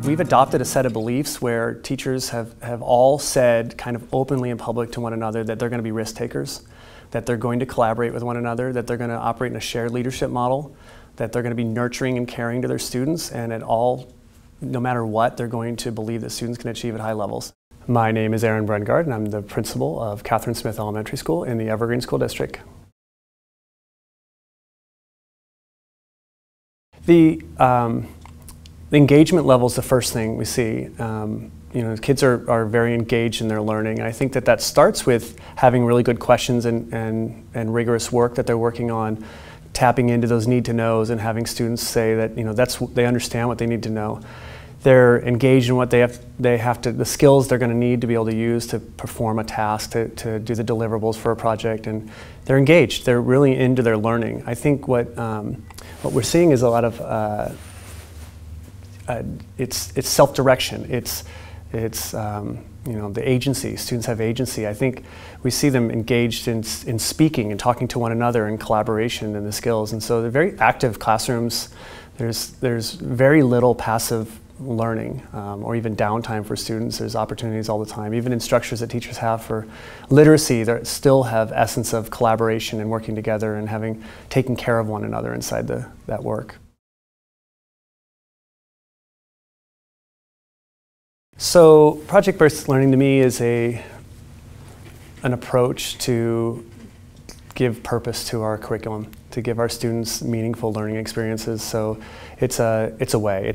we've adopted a set of beliefs where teachers have all said kind of openly in public to one another that they're going to be risk takers, that they're going to collaborate with one another, that they're going to operate in a shared leadership model, that they're going to be nurturing and caring to their students, and no matter what, they're going to believe that students can achieve at high levels. My name is Brengard, and I'm the principal of Catherine Smith Elementary School in the Evergreen School District. The engagement level is the first thing we see. Kids are very engaged in their learning, and I think that starts with having really good questions and rigorous work that they're working on, tapping into those need-to-knows and having students say that they understand what they need to know. They're engaged in what the skills they're going to need to be able to use to perform a task, to do the deliverables for a project, and they're engaged. They're really into their learning. I think what we're seeing is a lot of it's self-direction. It's the agency. Students have agency. I think we see them engaged in speaking and talking to one another and collaboration and the skills. And so they're very active classrooms. There's very little passive learning or even downtime for students. There's opportunities all the time. Even in structures that teachers have for literacy, they still have essence of collaboration and working together and taking care of one another inside that work. So project-based learning to me is an approach to give purpose to our curriculum, to give our students meaningful learning experiences. So it's a way.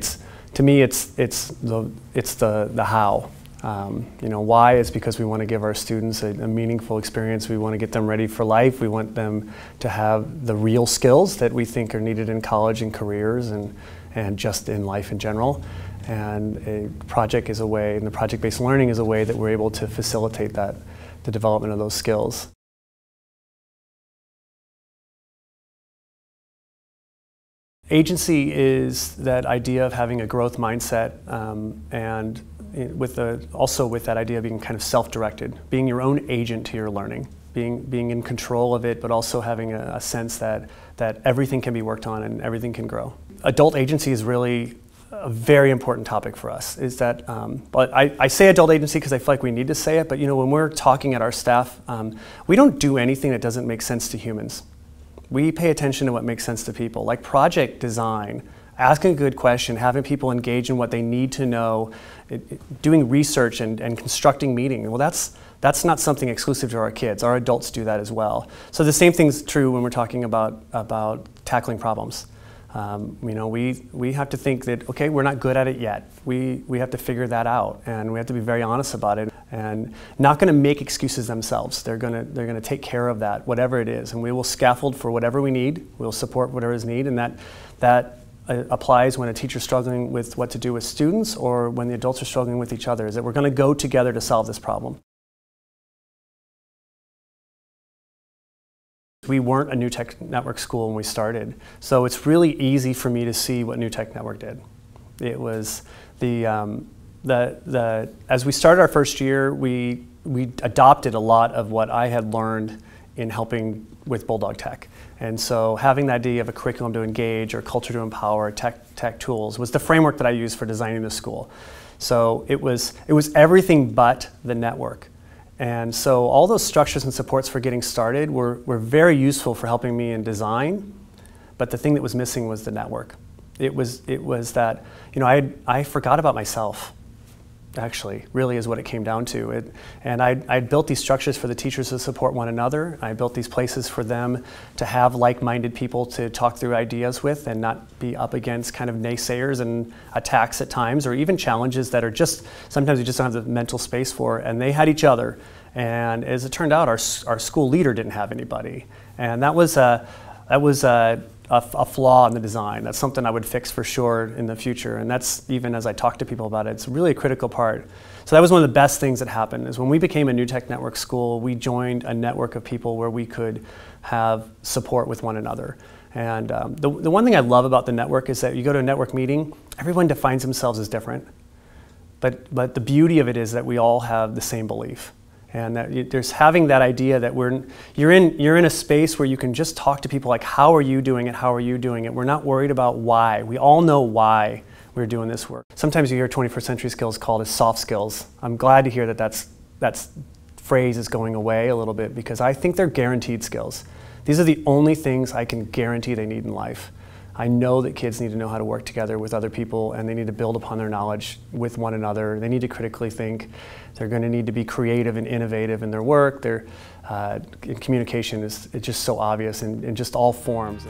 To me, it's the how. Why is because we want to give our students a meaningful experience. We want to get them ready for life. We want them to have the real skills that we think are needed in college and careers and just in life in general. And a project is a way, and the project-based learning is a way that we're able to facilitate the development of those skills. Agency is that idea of having a growth mindset and also with that idea of being kind of self-directed, being your own agent to your learning, being in control of it, but also having a sense that everything can be worked on and everything can grow. Adult agency is really a very important topic for us. But I say adult agency because I feel like we need to say it, but when we're talking at our staff, we don't do anything that doesn't make sense to humans. We pay attention to what makes sense to people, like project design, asking a good question, having people engage in what they need to know, doing research and constructing meaning. Well, that's not something exclusive to our kids. Our adults do that as well. So the same thing's true when we're talking about tackling problems. We have to think that, okay, we're not good at it yet. We have to figure that out, and we have to be very honest about it, and not going to make excuses themselves. They're going to take care of that, whatever it is, and we will scaffold for whatever we need. We'll support whatever is needed, and that applies when a teacher's struggling with what to do with students or when the adults are struggling with each other, is that we're going to go together to solve this problem. We weren't a New Tech Network school when we started, so it's really easy for me to see what New Tech Network did. It was as we started our first year, we adopted a lot of what I had learned in helping with Bulldog Tech. And so having the idea of a curriculum to engage or culture to empower, tech tools was the framework that I used for designing the school. So it was everything but the network. And so all those structures and supports for getting started were very useful for helping me in design, but the thing that was missing was the network. It was that, I forgot about myself, actually, really is what it came down to. And I'd built these structures for the teachers to support one another. I built these places for them to have like-minded people to talk through ideas with and not be up against kind of naysayers and attacks at times, or even challenges that are sometimes you just don't have the mental space for, and they had each other. And as it turned out, our school leader didn't have anybody. And that was a flaw in the design. That's something I would fix for sure in the future, and that's, even as I talk to people about it, it's really a critical part. So that was one of the best things that happened, is when we became a New Tech Network school, we joined a network of people where we could have support with one another. And the one thing I love about the network is that you go to a network meeting, everyone defines themselves as different, but the beauty of it is that we all have the same belief. And that there's having that idea that you're in a space where you can just talk to people like, how are you doing it? How are you doing it? We're not worried about why. We all know why we were doing this work. Sometimes you hear 21st century skills called as soft skills. I'm glad to hear that that phrase is going away a little bit, because I think they're guaranteed skills. These are the only things I can guarantee they need in life. I know that kids need to know how to work together with other people, and they need to build upon their knowledge with one another. They need to critically think. They're going to need to be creative and innovative in their work. Communication is just so obvious in just all forms.